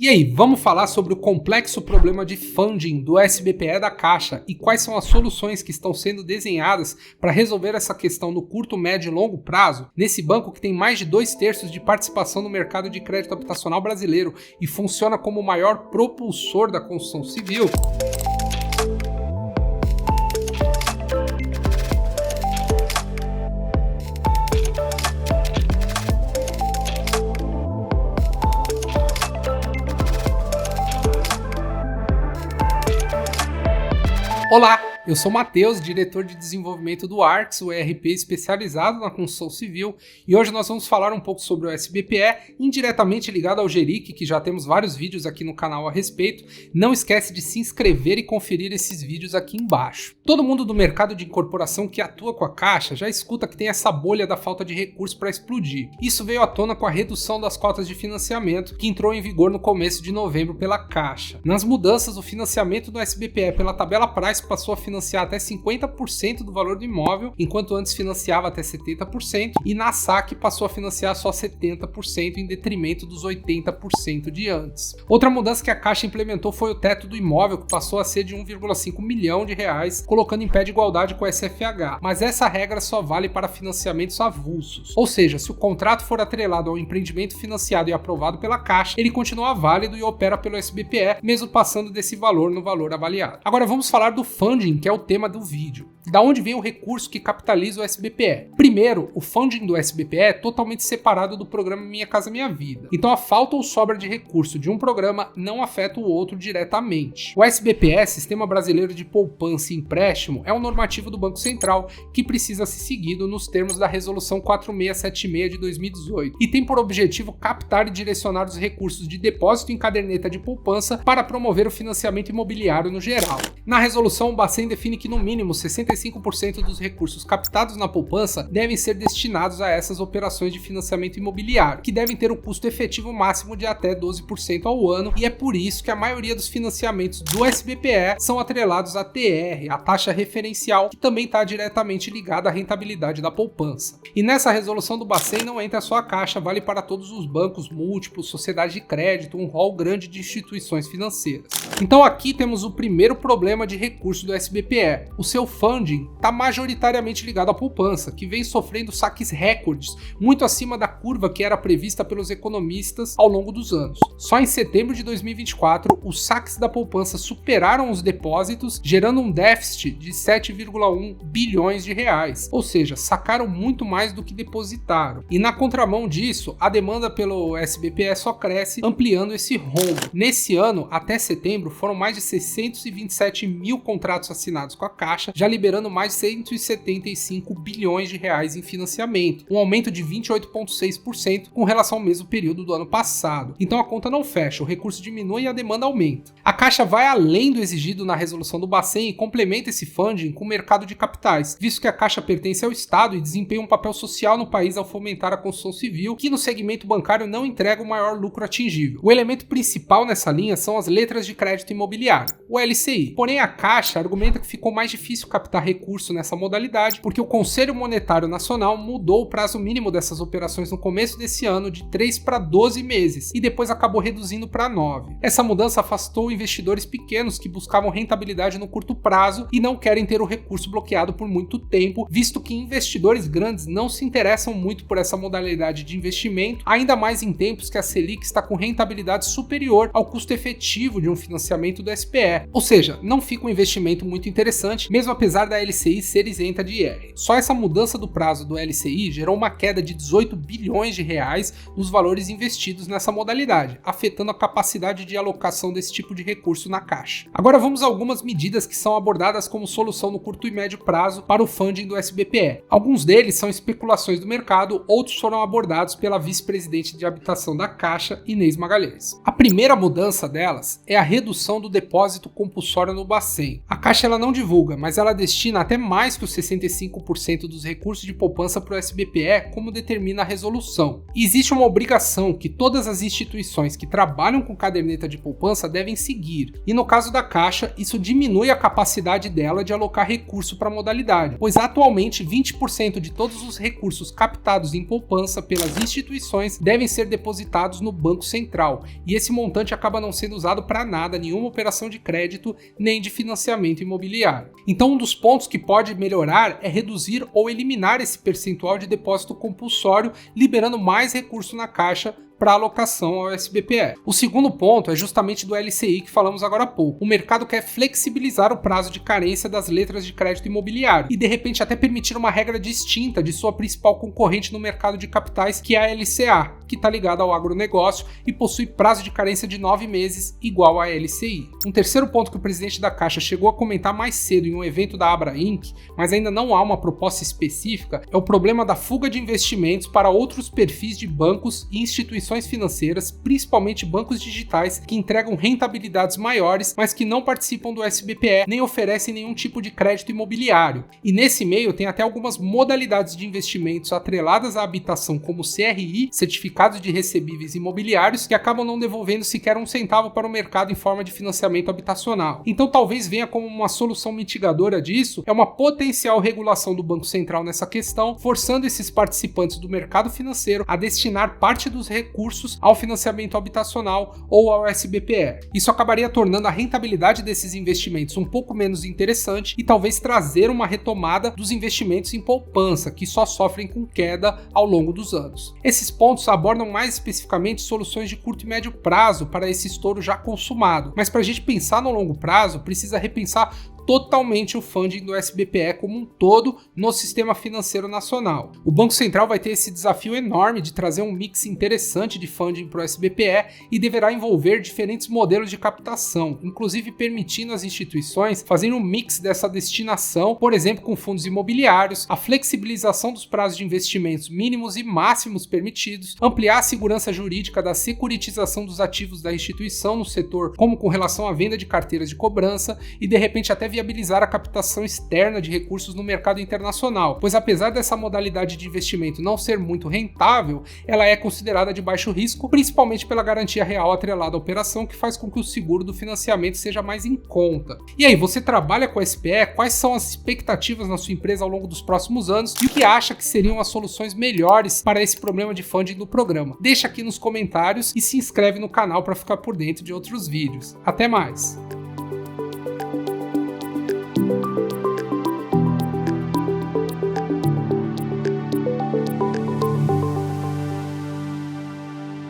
E aí, vamos falar sobre o complexo problema de funding do SBPE da Caixa e quais são as soluções que estão sendo desenhadas para resolver essa questão no curto, médio e longo prazo, nesse banco que tem mais de 2/3 de participação no mercado de crédito habitacional brasileiro e funciona como o maior propulsor da construção civil. Olá, eu sou Matheus, diretor de desenvolvimento do Arx, o ERP especializado na construção civil, e hoje nós vamos falar um pouco sobre o SBPE, indiretamente ligado ao GERIC, que já temos vários vídeos aqui no canal a respeito. Não esquece de se inscrever e conferir esses vídeos aqui embaixo. Todo mundo do mercado de incorporação que atua com a Caixa já escuta que tem essa bolha da falta de recursos para explodir. Isso veio à tona com a redução das cotas de financiamento, que entrou em vigor no começo de novembro pela Caixa. Nas mudanças, o financiamento do SBPE pela tabela Price passou a financiar até 50% do valor do imóvel, enquanto antes financiava até 70%, e na SAC passou a financiar só 70% em detrimento dos 80% de antes. Outra mudança que a Caixa implementou foi o teto do imóvel, que passou a ser de 1,5 milhão de reais, colocando em pé de igualdade com o SFH, mas essa regra só vale para financiamentos avulsos, ou seja, se o contrato for atrelado ao empreendimento financiado e aprovado pela Caixa, ele continua válido e opera pelo SBPE, mesmo passando desse valor no valor avaliado. Agora vamos falar do funding, que é o tema do vídeo. Da onde vem o recurso que capitaliza o SBPE? Primeiro, o funding do SBPE é totalmente separado do programa Minha Casa Minha Vida. Então a falta ou sobra de recurso de um programa não afeta o outro diretamente. O SBPE, Sistema Brasileiro de Poupança e Empréstimo, é um normativo do Banco Central que precisa ser seguido nos termos da Resolução 4676 de 2018 e tem por objetivo captar e direcionar os recursos de depósito em caderneta de poupança para promover o financiamento imobiliário no geral. Na resolução, o Bacen define que no mínimo 65% dos recursos captados na poupança devem ser destinados a essas operações de financiamento imobiliário, que devem ter um custo efetivo máximo de até 12% ao ano, e é por isso que a maioria dos financiamentos do SBPE são atrelados à TR, a taxa referencial, que também está diretamente ligada à rentabilidade da poupança. E nessa resolução do Bacen não entra só a Caixa, vale para todos os bancos múltiplos, sociedades de crédito, um rol grande de instituições financeiras. Então aqui temos o primeiro problema de recurso do SBPE. O seu funding está majoritariamente ligado à poupança, que vem sofrendo saques recordes, muito acima da curva que era prevista pelos economistas ao longo dos anos. Só em setembro de 2024, os saques da poupança superaram os depósitos, gerando um déficit de 7,1 bilhões de reais, ou seja, sacaram muito mais do que depositaram. E na contramão disso, a demanda pelo SBPE só cresce, ampliando esse rombo. Nesse ano, até setembro, foram mais de 627 mil contratos assinados com a Caixa, já liberando mais de 175 bilhões de reais em financiamento, um aumento de 28,6% com relação ao mesmo período do ano passado. Então a conta não fecha, o recurso diminui e a demanda aumenta. A Caixa vai além do exigido na resolução do Bacen e complementa esse funding com o mercado de capitais, visto que a Caixa pertence ao Estado e desempenha um papel social no país ao fomentar a construção civil, que no segmento bancário não entrega o maior lucro atingível. O elemento principal nessa linha são as letras de crédito imobiliário, o LCI. Porém, a Caixa argumenta que ficou mais difícil captar recurso nessa modalidade porque o Conselho Monetário Nacional mudou o prazo mínimo dessas operações no começo desse ano de 3 para 12 meses e depois acabou reduzindo para 9. Essa mudança afastou investidores pequenos que buscavam rentabilidade no curto prazo e não querem ter o recurso bloqueado por muito tempo, visto que investidores grandes não se interessam muito por essa modalidade de investimento, ainda mais em tempos que a Selic está com rentabilidade superior ao custo efetivo de um financiamento do SPE. Ou seja, não fica um investimento muito interessante, mesmo apesar da LCI ser isenta de IR. Só essa mudança do prazo do LCI gerou uma queda de 18 bilhões de reais nos valores investidos nessa modalidade, afetando a capacidade de alocação desse tipo de recurso na Caixa. Agora vamos a algumas medidas que são abordadas como solução no curto e médio prazo para o funding do SBPE. Alguns deles são especulações do mercado, outros foram abordados pela vice-presidente de habitação da Caixa, Inês Magalhães. A primeira mudança delas é a redução redução do depósito compulsório no Bacen. A Caixa ela não divulga, mas ela destina até mais que os 65% dos recursos de poupança para o SBPE, como determina a resolução. E existe uma obrigação que todas as instituições que trabalham com caderneta de poupança devem seguir. E no caso da Caixa, isso diminui a capacidade dela de alocar recurso para a modalidade, pois atualmente 20% de todos os recursos captados em poupança pelas instituições devem ser depositados no Banco Central, e esse montante acaba não sendo usado para nada, nenhuma operação de crédito nem de financiamento imobiliário. Então um dos pontos que pode melhorar é reduzir ou eliminar esse percentual de depósito compulsório, liberando mais recurso na Caixa para alocação ao SBPE. O segundo ponto é justamente do LCI que falamos agora há pouco. O mercado quer flexibilizar o prazo de carência das letras de crédito imobiliário e de repente até permitir uma regra distinta de sua principal concorrente no mercado de capitais, que é a LCA, que está ligada ao agronegócio e possui prazo de carência de 9 meses igual à LCI. Um terceiro ponto que o presidente da Caixa chegou a comentar mais cedo em um evento da Abra Inc., mas ainda não há uma proposta específica, é o problema da fuga de investimentos para outros perfis de bancos e instituições financeiras, principalmente bancos digitais, que entregam rentabilidades maiores, mas que não participam do SBPE nem oferecem nenhum tipo de crédito imobiliário. E nesse meio tem até algumas modalidades de investimentos atreladas à habitação, como CRI, certificados de recebíveis imobiliários, que acabam não devolvendo sequer um centavo para o mercado em forma de financiamento habitacional. Então talvez venha como uma solução mitigadora disso é uma potencial regulação do Banco Central nessa questão, forçando esses participantes do mercado financeiro a destinar parte dos recursos ao financiamento habitacional ou ao SBPE. Isso acabaria tornando a rentabilidade desses investimentos um pouco menos interessante e talvez trazer uma retomada dos investimentos em poupança, que só sofrem com queda ao longo dos anos. Esses pontos abordam mais especificamente soluções de curto e médio prazo para esse estouro já consumado, mas para a gente pensar no longo prazo, precisa repensar totalmente o funding do SBPE como um todo no sistema financeiro nacional. O Banco Central vai ter esse desafio enorme de trazer um mix interessante de funding para o SBPE e deverá envolver diferentes modelos de captação, inclusive permitindo às instituições fazerem um mix dessa destinação, por exemplo, com fundos imobiliários, a flexibilização dos prazos de investimentos mínimos e máximos permitidos, ampliar a segurança jurídica da securitização dos ativos da instituição no setor, como com relação à venda de carteiras de cobrança e de repente até viabilizar a captação externa de recursos no mercado internacional, pois apesar dessa modalidade de investimento não ser muito rentável, ela é considerada de baixo risco, principalmente pela garantia real atrelada à operação, que faz com que o seguro do financiamento seja mais em conta. E aí, você trabalha com a SPE? Quais são as expectativas na sua empresa ao longo dos próximos anos e o que acha que seriam as soluções melhores para esse problema de funding do programa? Deixa aqui nos comentários e se inscreve no canal para ficar por dentro de outros vídeos. Até mais!